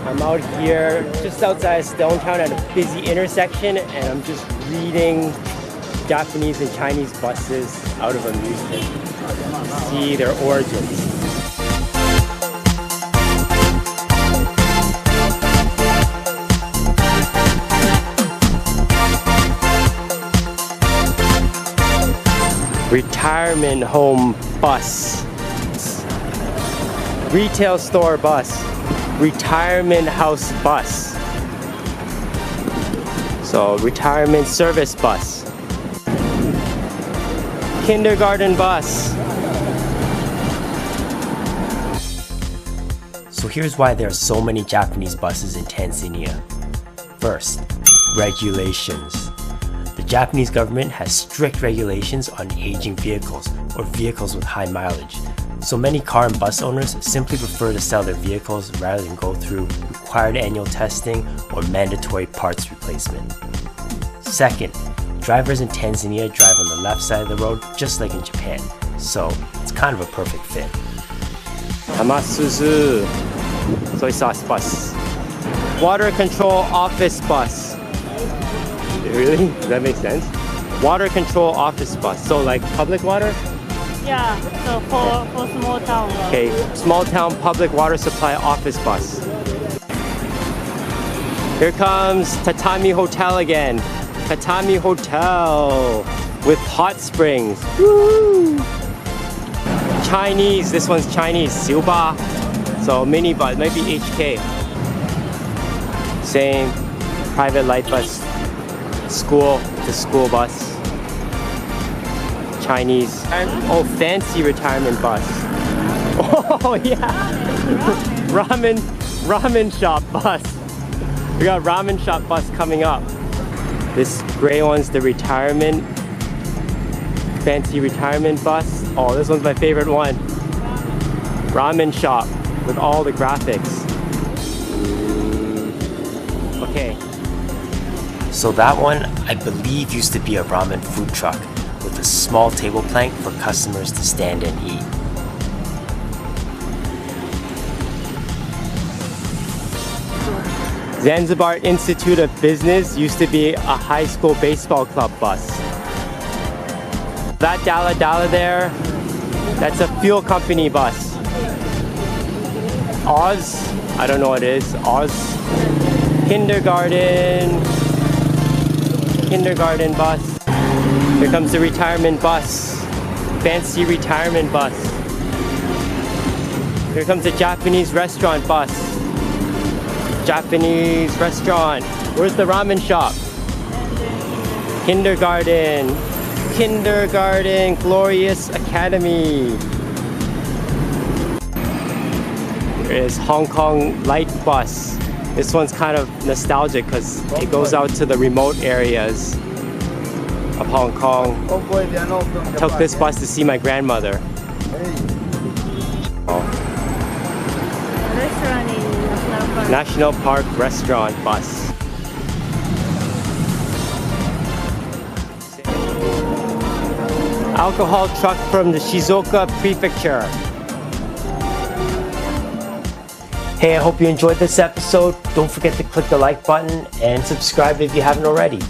I'm out here just outside Stone Town at a busy intersection, and I'm just reading Japanese and Chinese buses out of amusement to see their origins. Retirement home bus, retail store bus, retirement house bus, so retirement service bus, kindergarten bus. So here's why there are so many Japanese buses in Tanzania. First, regulations. The Japanese government has strict regulations on aging vehicles or vehicles with high mileage. So many car and bus owners simply prefer to sell their vehicles rather than go through required annual testing or mandatory parts replacement. Second, drivers in Tanzania drive on the left side of the road just like in Japan, so it's kind of a perfect fit. Tamasuzu soy sauce bus. Water control office bus. Really? Does that make sense? Water control office bus. So like public water? Yeah, so for small town. Okay, small town public water supply office bus. Here comes Tatami Hotel again. Tatami Hotel with hot springs. Woo! Chinese, this one's Chinese. Silba. So mini bus, maybe HK. Same private light bus. School to school bus. Chinese. Oh, fancy retirement bus. Oh yeah. Ramen shop bus. We got ramen shop bus coming up. This gray one's the retirement. Fancy retirement bus. Oh, this one's my favorite one. Ramen shop with all the graphics. Okay. So that one, I believe, used to be a ramen food truck with a small table plank for customers to stand and eat. Zanzibar Institute of Business used to be a high school baseball club bus. That Dala Dala there, that's a fuel company bus. Oz, I don't know what it is. Oz. Kindergarten bus. Here comes the retirement bus. Fancy retirement bus. Here comes the Japanese restaurant bus. Japanese restaurant. Where's the ramen shop? Kindergarten. Glorious Academy. Here is Hong Kong light bus. This one's kind of nostalgic because it goes out to the remote areas of Hong Kong. I took this bus to see my grandmother. Oh. Restaurant in National Park restaurant bus. Alcohol truck from the Shizuoka Prefecture. Hey, I hope you enjoyed this episode. Don't forget to click the like button and subscribe if you haven't already.